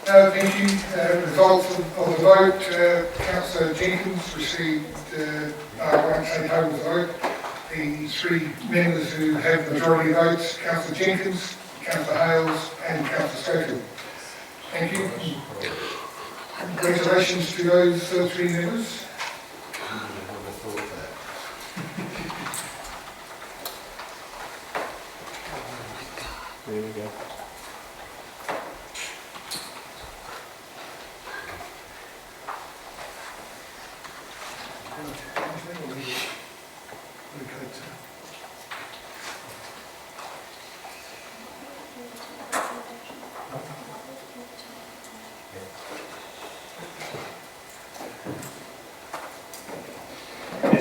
Thank you. Results of the vote. Councillor Jenkins received, I won't say total vote, the 3 members who have the majority votes, Councillor Jenkins, Councillor Hales and Councillor Schofield. Thank you. Congratulations to those 3 members. There we go.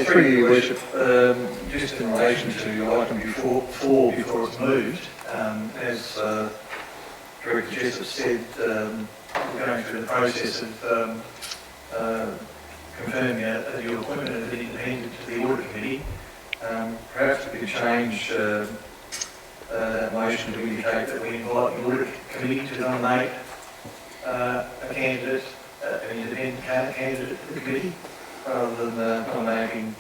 Through your worship, just in relation to item before it's moved, as Director Jessep said, we're going through the process of confirming your appointment as an independent to the audit committee. Perhaps we could change that motion to indicate that we invite the audit committee to nominate a candidate, an independent candidate to the committee, rather than nominating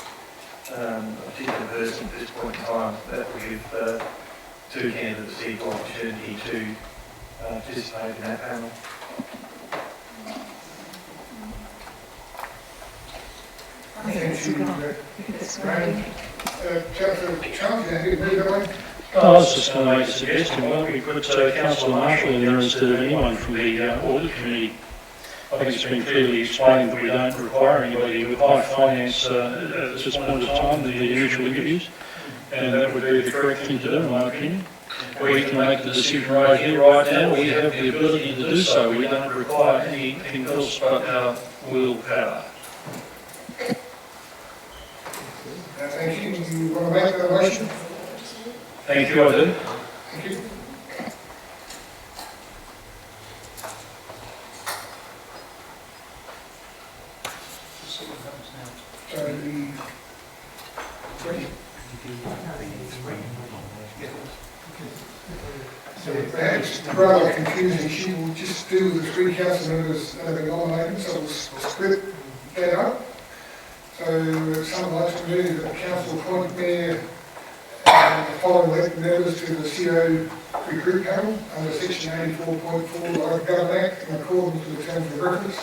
a particular person at this point in time. That will give 2 candidates equal opportunity to participate in that panel. Thank you. Councillor Charles, you happy to move that way? I was just going to make a suggestion. Why don't we put Councillor Marshall in there instead of anyone from the audit committee? I think it's been clearly explained that we don't require anybody with high finance at this point of time, the initial interviews, and that would be the correct thing to do, in my opinion. We can make the decision right here, right now. We have the ability to do so. We don't require anything else but our willpower. Thank you. You want to make that motion? Thank you, I do. Thank you. So perhaps rather confusing, she will just do the 3 council members that have been nominated, so we'll split that up. So someone likes to move that the council appoint mayor and the following elected members to the CO recruit panel under section 84.4 of the Government Act in accordance with the terms of reference.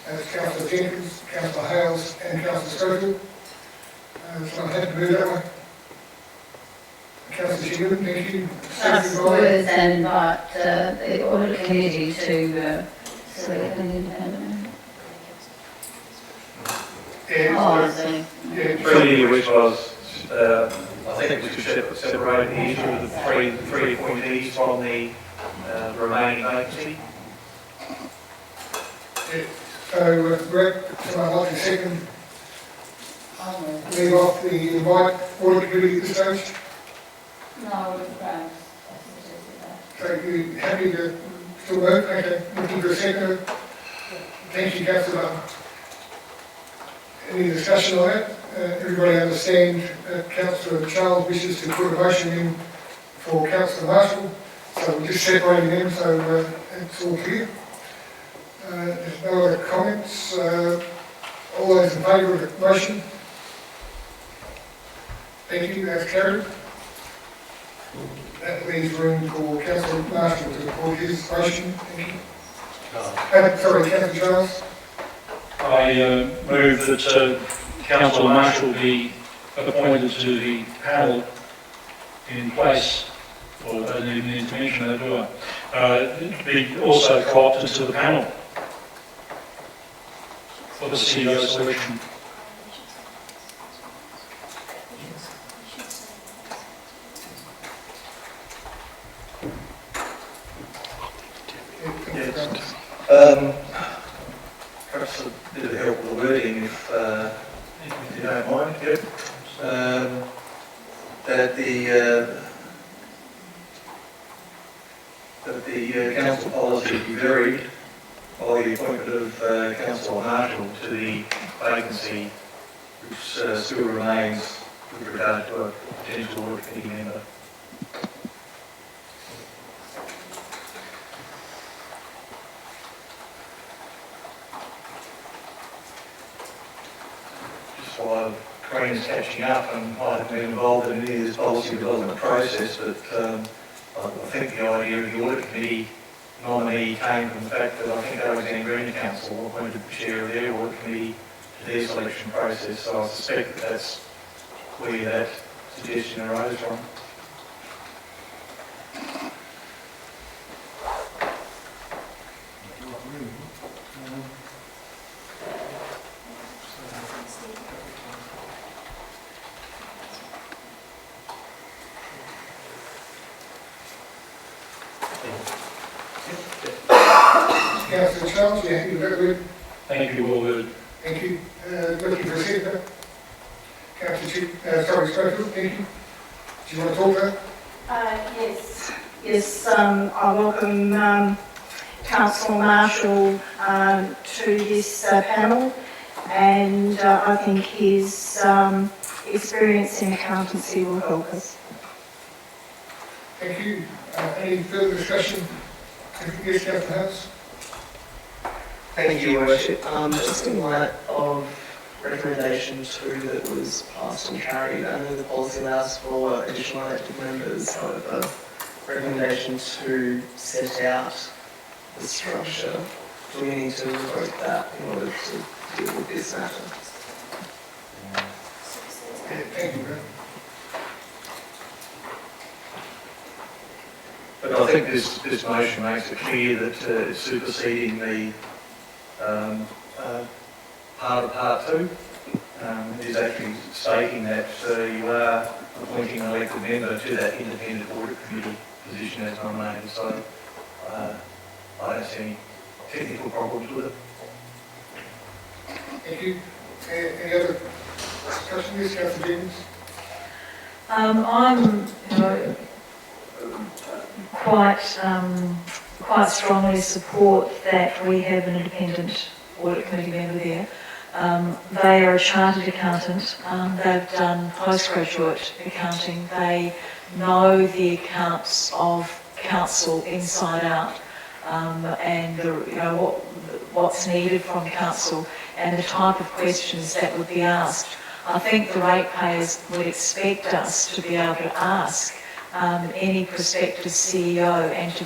That's Councillor Jenkins, Councillor Hales and Councillor Schofield. Someone had to move that way. Councillor Sheehan, thank you. Us would then invite the audit committee to select an independent member. Through which was, I think we should separate the issue of the three appointees from the remaining vacancy. So, Brett, someone like to second? Leave off the invite audit committee at this stage? No, I would have So, you happy to still vote? Okay, looking for a second. Thank you, Councillor. Any discussion on that? Everybody understand Councillor Charles wishes to put a motion in for Councillor Marshall, so we're just separating them, so it's all clear. There's no other comments. All those in favour of the motion? Thank you, that's carried. That leaves room for Councillor Marshall to support his motion. Thank you. Sorry, Councillor Charles. I move that Councillor Marshall be appointed to the panel in place, or I don't even need to mention that, do I? Be also co-opted to the panel for the CEO selection. Perhaps a bit of help with the wording, if you don't mind. Yep. That the council policy be varied by the appointment of Councillor Marshall to the vacancy which still remains with regard to a potential audit committee member. catching up, and I haven't been involved in any of this policy development process, but I think the idea of the audit committee nominee came from the fact that I think Alexandra Green Council appointed the chair of their audit committee to their selection process, so I suspect that that's where that suggestion arose from. Councillor Charles, you happy with that, Luke? Thank you, all good. Thank you. Looking for a seconder? Councillor Schofield, thank you. Do you want to talk to that? Yes, I welcome Councillor Marshall to this panel, and I think his experience in accountancy will help us. Thank you. Any further discussion? Yes, Councillor House. Thank you, Your Worship. Just in light of recommendation 2 that was passed and carried, I know the policy allows for additional elected members. However, recommendation 2 set out the structure. Do we need to revoke that in order to deal with this matter? Thank you, Graham. But I think this motion makes it clear that it's superseding the part of Part 2. It is actually stating that you are appointing an elected member to that independent audit committee position as nominated. So I don't see any technical problems with it. Thank you. Any other discussion? Yes, Councillor Jenkins. I'm quite strongly support that we have an independent audit committee member there. They are a chartered accountant. They've done postgraduate accounting. They know the accounts of council inside out, and what's needed from council and the type of questions that would be asked. I think the ratepayers would expect us to be able to ask any prospective CEO and to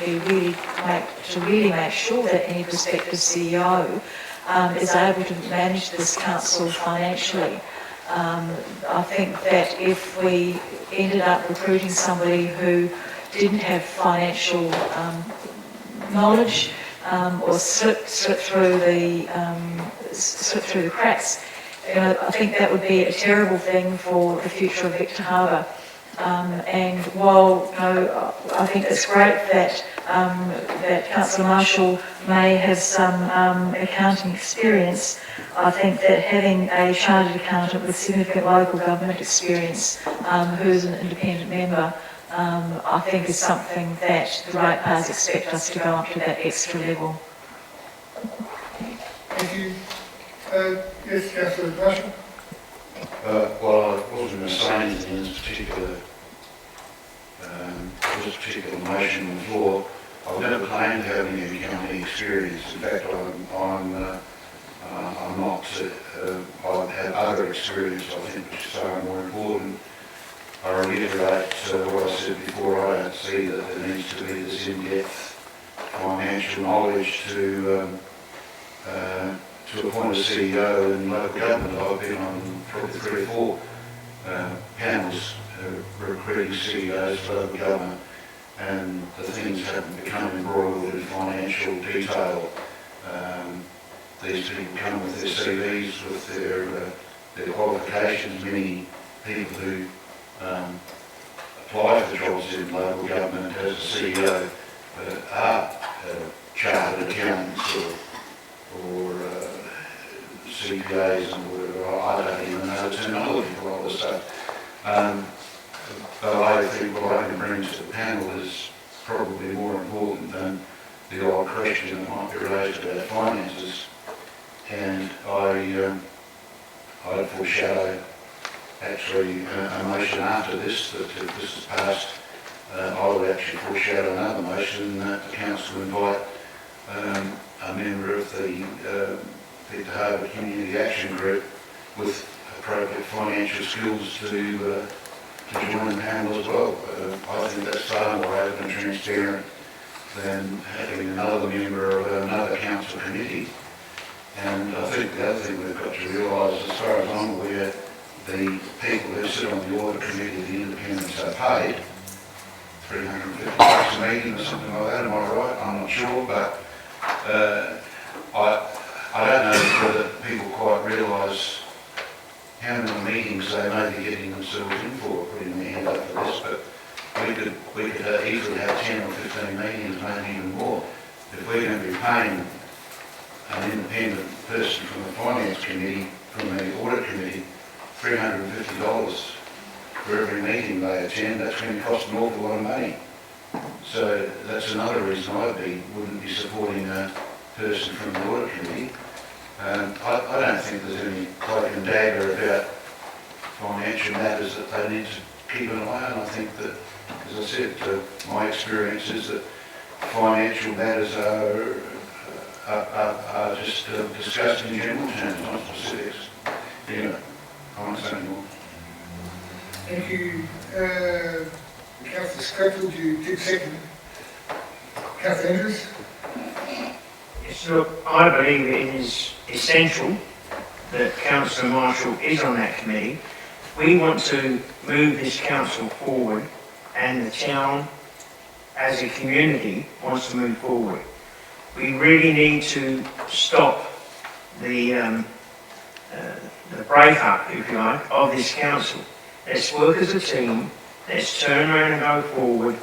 really make sure that any prospective CEO is able to manage this council financially. I think that if we ended up recruiting somebody who didn't have financial knowledge or slipped through the cracks, I think that would be a terrible thing for the future of Victor Harbour. And while I think it's great that Councillor Marshall may have some accounting experience, I think that having a chartered accountant with significant local government experience who's an independent member, I think is something that the ratepayers expect us to go up to that extra level. Thank you. Yes, Councillor Marshall. Well, I wasn't going to say anything in this particular motion on the floor. I've never claimed to have any accounting experience. In fact, I'm not. I have other experience, I think, which is far more important. I reiterate what I said before. I don't see that there needs to be this in-depth financial knowledge to appoint a CEO in local government. I've been on probably 3 or 4 panels recruiting CEOs for local government, and the things haven't become embroiled in financial detail. These people come with their CVs, with their qualifications. Many people who apply for jobs in local government as a CEO are chartered accountants or CPAs and whatever. I don't even know the terminology for all this stuff. But I think what I can bring to the panel is probably more important than the old question that might be raised about finances. And I'd foreshadow actually a motion after this, that if this is passed, I would actually foreshadow another motion that the council invite a member of the Victor Harbour Community Action Group with appropriate financial skills to join the panel as well. I think that's far more open and transparent than having another member of another council committee. And I think the other thing we've got to realise, as far as I'm aware, the people who sit on the audit committee, the independents, are paid $350 a meeting or something like that. Am I right? I'm not sure, but I don't know whether people quite realise how many meetings they may be getting themselves in for, putting their hand up for this, but we could easily have 10 or 15 meetings, maybe even more. If we're going to be paying an independent person from the finance committee, from the audit committee, $350 for every meeting they attend, that's going to cost an awful lot of money. So that's another reason I wouldn't be supporting a person from the audit committee. I don't think there's any cloak and dagger about financial matters that they need to keep an eye on. I think that, as I said, my experience is that financial matters are just discussed in general terms, not specifics. Anyway, I won't say more. Thank you. Councillor Schofield, you did second. Councillor Andrews? Yes, look, I believe it is essential that Councillor Marshall is on that committee. We want to move this council forward, and the town as a community wants to move forward. We really need to stop the break-up, if you like, of this council. Let's work as a team, let's turn around and go forward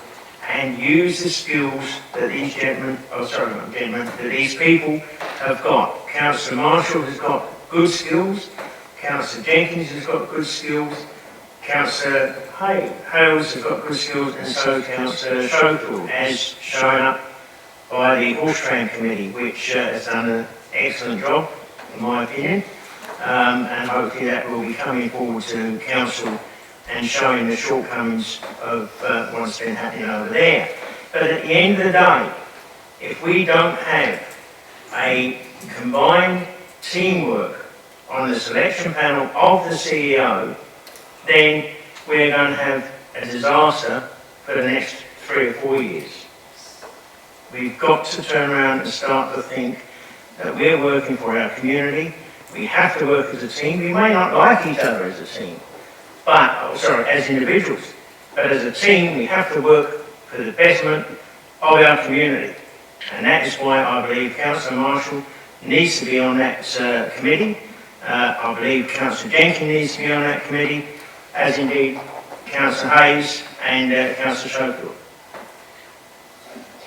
and use the skills that these that these people have got. Councillor Marshall has got good skills, Councillor Jenkins has got good skills, Councillor Hales has got good skills, and so Councillor Schofield, as shown up by the Horse Train Committee, which has done an excellent job, in my opinion, and hopefully that will be coming forward to Council and showing the shortcomings of what's been happening over there. But at the end of the day, if we don't have a combined teamwork on the selection panel of the CEO, then we're going to have a disaster for the next 3 or 4 years. We've got to turn around and start to think that we're working for our community. We have to work as a team. We may not like each other as a team, as individuals, but as a team we have to work for the betterment of our community. And that is why I believe Councillor Marshall needs to be on that committee. I believe Councillor Jenkins needs to be on that committee, as indeed Councillor Hayes and Councillor Schofield.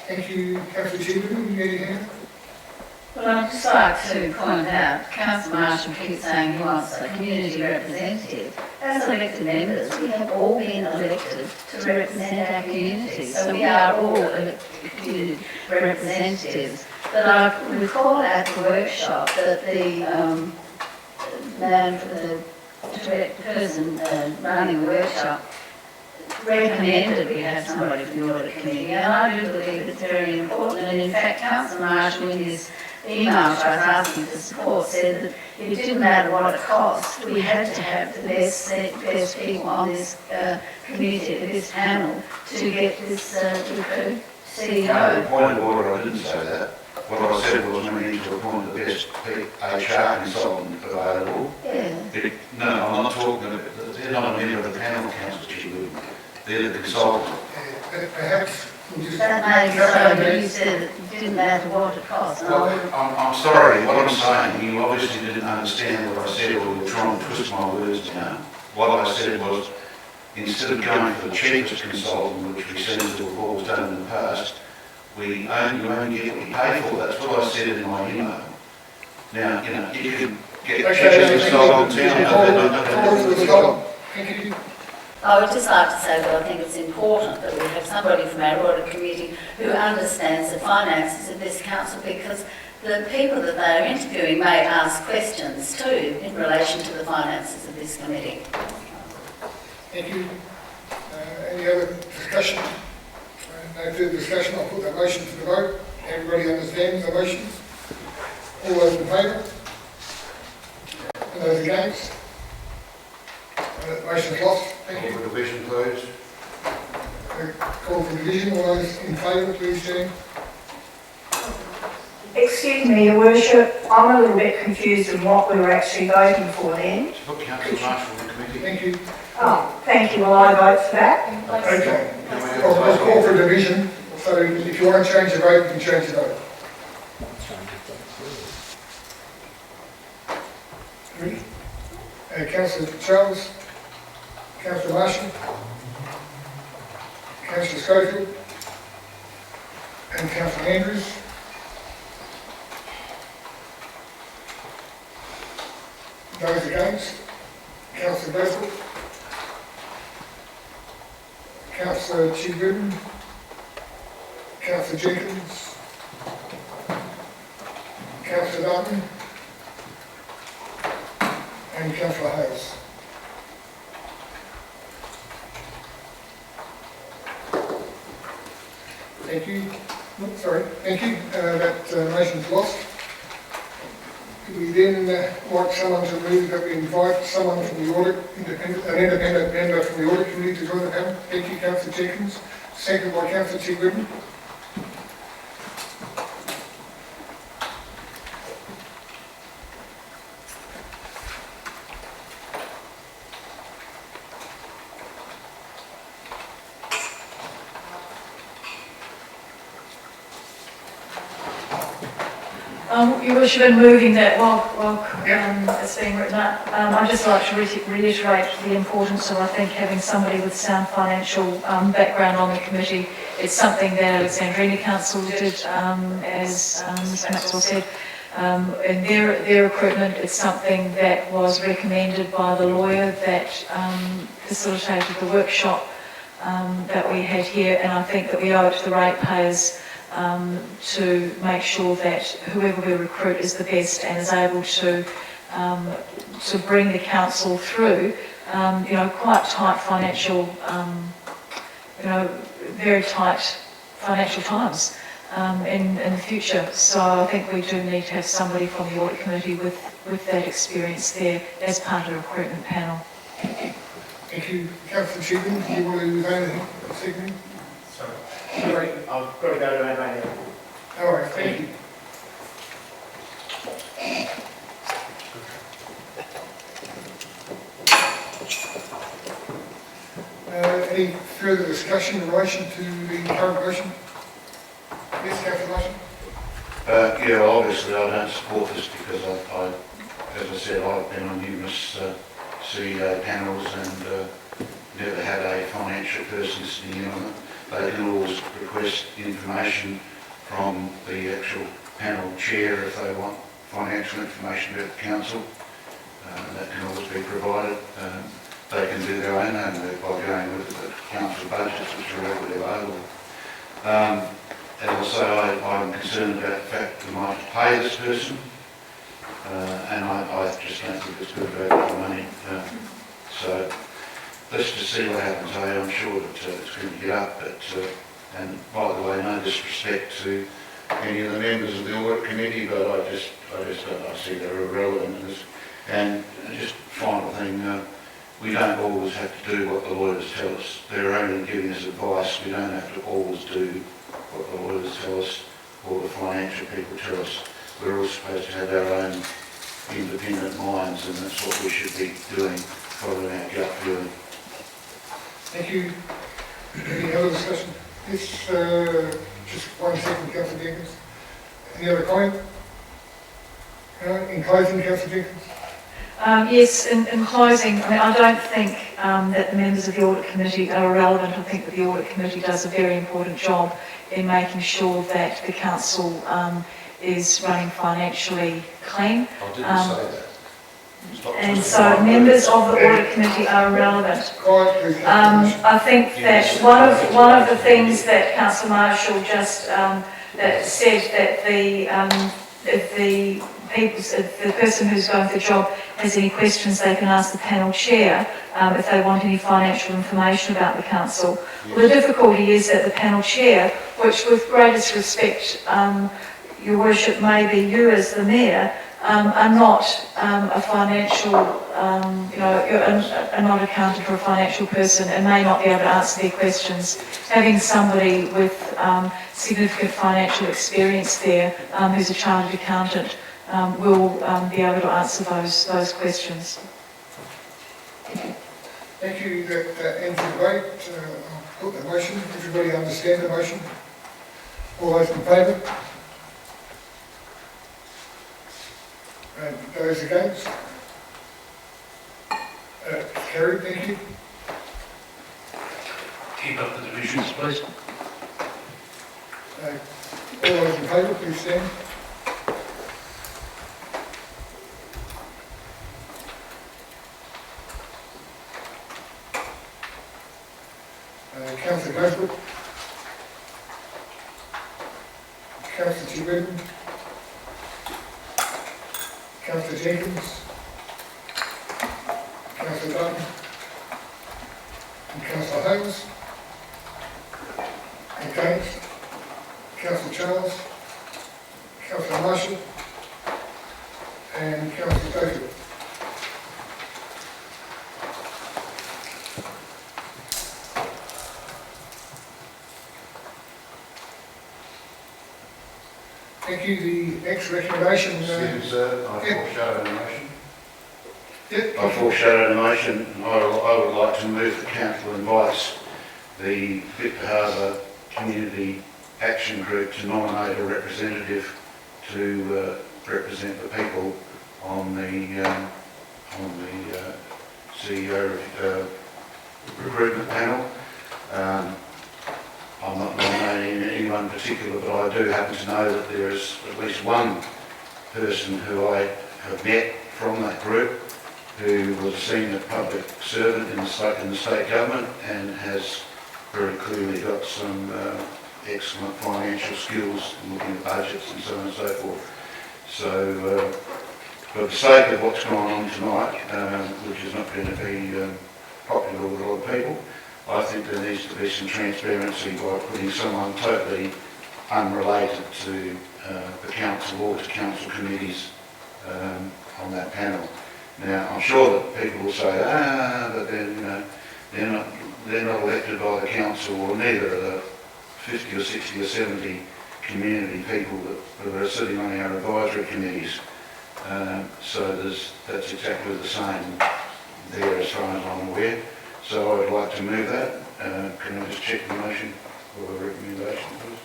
Thank you, Councillor Chamberlain. You need a hand? Well, I'd just like to point out, Councillor Marshall keeps saying he wants a community representative. As elected members, we have all been elected to represent our community, so we are all elected community representatives. But I recall at the workshop that the person running the workshop recommended we have somebody from the audit committee, and I do believe it's very important. And in fact, Councillor Marshall, in his email to us asking for support, said that it didn't matter what it cost, we had to have the best people on this committee, this panel, to get this CEO. The point of order, I didn't say that. What I said was we need to appoint the best HR consultant available. Yeah. No, I'm not talking about, they're not a member of the panel, Councillor Chigley. They're the consultant. Perhaps we'll just... That may be so, but you said it didn't matter what it cost. Well, I'm sorry, what I'm saying, you obviously didn't understand what I said, or you were trying to twist my words now. What I said was, instead of going for the cheapest consultant, which we seem to have always done in the past, you only get what you pay for. That's what I said in my email. Now, you can get the cheapest consultant in town. Thank you. I would just like to say that I think it's important that we have somebody from our audit committee who understands the finances of this council, because the people that they are interviewing may ask questions too in relation to the finances of this committee. Thank you. Any other discussion? No further discussion. I'll put that motion to the vote. Everybody understands the motions? All those in favour? And those against? Motion's lost. Thank you. Call for division, please. Call for division. All those in favour, please, Jean. Excuse me, Your Worship, I'm a little bit confused in what we were actually voting for then. Put Councillor Marshall in the committee. Thank you. Oh, thank you, will I vote for that? Okay. I'll call for division. So if you want to change your vote, you can change your vote. Councillor Charles, Councillor Marshall, Councillor Schofield, and Councillor Andrews. Those against, Councillor Glasgow, Councillor Chigwin, Councillor Jenkins, Councillor Dutton, and Councillor Hales. Thank you. Oh, sorry, thank you. That motion's lost. Could we then like someone to move that we invite someone from the audit, an independent member from the audit committee to join the panel? Thank you, Councillor Jenkins. Second by Councillor Chigwin. Your Worship, in moving that while it's being written up, I'd just like to reiterate the importance of, I think, having somebody with sound financial background on the committee. It's something that Alexandrina Council did, as Mr Maxwell said, in their recruitment. It's something that was recommended by the lawyer that facilitated the workshop that we had here, and I think that we owe it to the ratepayers to make sure that whoever we recruit is the best and is able to bring the council through, quite tight financial, very tight financial times in the future. So I think we do need to have somebody from the audit committee with that experience there as part of the recruitment panel. Thank you. Councillor Chigwin, do you want to say anything this evening? Sorry, I've got to go to Adelaide. All right, thank you. Any further discussion in relation to the current motion? Yes, Councillor Marshall. Yeah, obviously I don't support this because I, as I said, I've been on numerous CEO panels and never had a financial person sitting in on it. They can always request information from the actual panel chair if they want financial information about the council. That can always be provided. They can do their own homework by going with the council budgets which are already available. And also I'm concerned about the fact that we might pay this person, and I just don't think it's good value for money. So let's just see what happens. I'm sure that it's going to get up, but and by the way, no disrespect to any of the members of the audit committee, but I see they're irrelevant in this. And just final thing, we don't always have to do what the lawyers tell us. They're only giving us advice. We don't have to always do what the lawyers tell us or the financial people tell us. We're all supposed to have our own independent minds, and that's what we should be doing, following our gut feeling. Thank you. Any other discussion? Yes, just 1 second, Councillor Jenkins. Any other comment? In closing, Councillor Jenkins? Yes, in closing, I mean, I don't think that the members of the audit committee are irrelevant. I think that the audit committee does a very important job in making sure that the council is running financially clean. I didn't say that. And so members of the audit committee are irrelevant. I think that one of the things that Councillor Marshall just that said that if the person who's going for the job has any questions, they can ask the panel chair if they want any financial information about the council. Well, the difficulty is that the panel chair, which with greatest respect, Your Worship, may be you as the Mayor, are not a financial, are not accountant or a financial person and may not be able to answer their questions. Having somebody with significant financial experience there, who's a chartered accountant, will be able to answer those questions. Thank you. That ends the debate. I'll put the motion. Everybody understand the motion? All those in favour? And those against? Carried, thank you. Keep up the divisions, please. All those in favour, please stand. Councillor Gosbrook. Councillor Chibutin. Councillor Jenkins. Councillor Dutton. And Councillor Holmes. Against. Councillor Charles. Councillor Marshall. And Councillor Dozier. Thank you. The next recommendation. Excuse me, sir, I foreshadowed the motion. Yep. I foreshadowed the motion. I would like to move the council invites the Victor Harbour Community Action Group to nominate a representative to represent the people on the CEO recruitment panel. I'm not nominating anyone in particular, but I do happen to know that there is at least one person who I have met from that group who was a senior public servant in the state government and has very clearly got some excellent financial skills in looking at budgets and so on and so forth. So for the sake of what's going on tonight, which is not going to be popular with a lot of people, I think there needs to be some transparency by putting someone totally unrelated to the council or to council committees on that panel. Now, I'm sure that people will say, but then they're not elected by the council, or neither are the 50 or 60 or 70 community people that are sitting on our advisory committees. So that's exactly the same there as far as I'm aware. So I would like to move that. Can I just check the motion or the recommendation, please?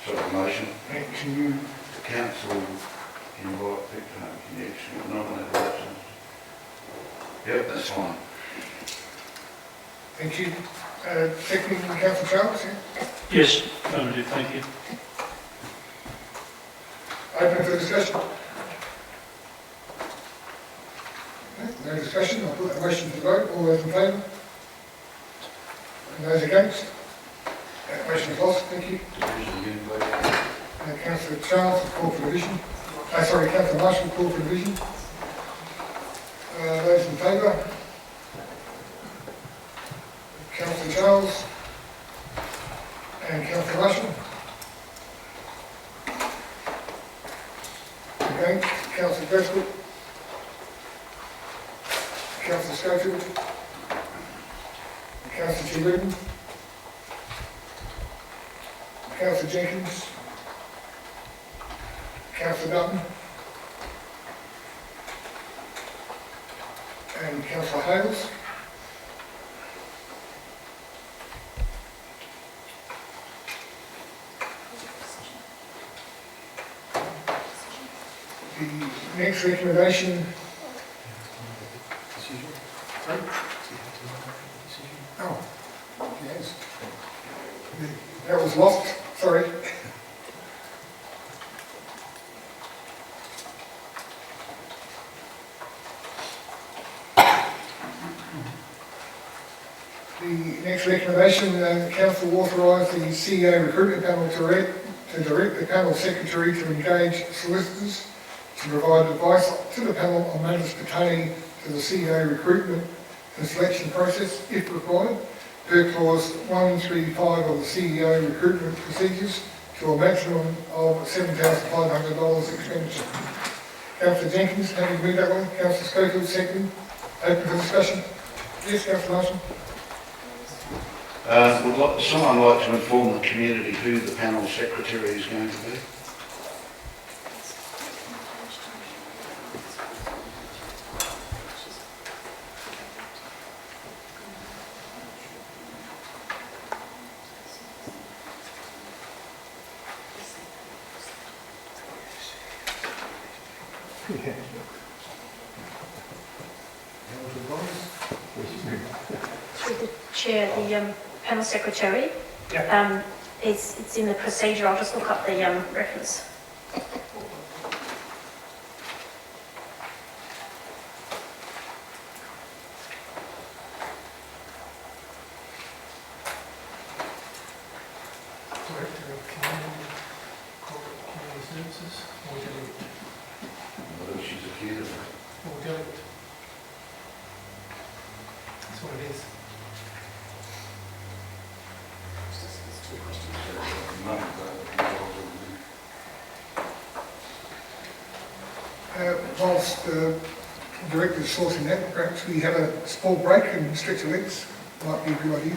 Sorry, the motion. Can you? The council invite Victor Harbour Community to nominate the representative. Yep, that's fine. Thank you. Seconding Councillor Charles, yeah? Yes, affirmative, thank you. Open for discussion. No discussion. I'll put the motion to the vote. All those in favour? And those against? That motion is lost. Thank you. Councillor Charles will call for division. Councillor Marshall will call for division. Those in favour? Councillor Charles and Councillor Marshall. Against? Councillor Gosbrook. Councillor Schofield. Councillor Chibutin. Councillor Jenkins. Councillor Dutton. And Councillor Hales. The next recommendation. Oh, yes. That was lost, sorry. The next recommendation, the council will authorise the CEO recruitment panel to direct the panel secretary to engage solicitors to provide advice to the panel on matters pertaining to the CEO recruitment and selection process, if required, per clause 135 of the CEO recruitment procedures, to a maximum of $7,500 expenditure. Councillor Jenkins, how do you move that one? Councillor Schofield, second. Open for discussion. Yes, Councillor Marshall. Would someone like to inform the community who the panel secretary is going to be? Through the chair, the panel secretary, it's in the procedure. I'll just look up the reference. Director of Community, Corporate Community Services, or delegate. I think she's accused of it. Or delegate. That's what it is. Whilst the director's sorting that, perhaps we have a small break and stretch your legs. Might be a good idea.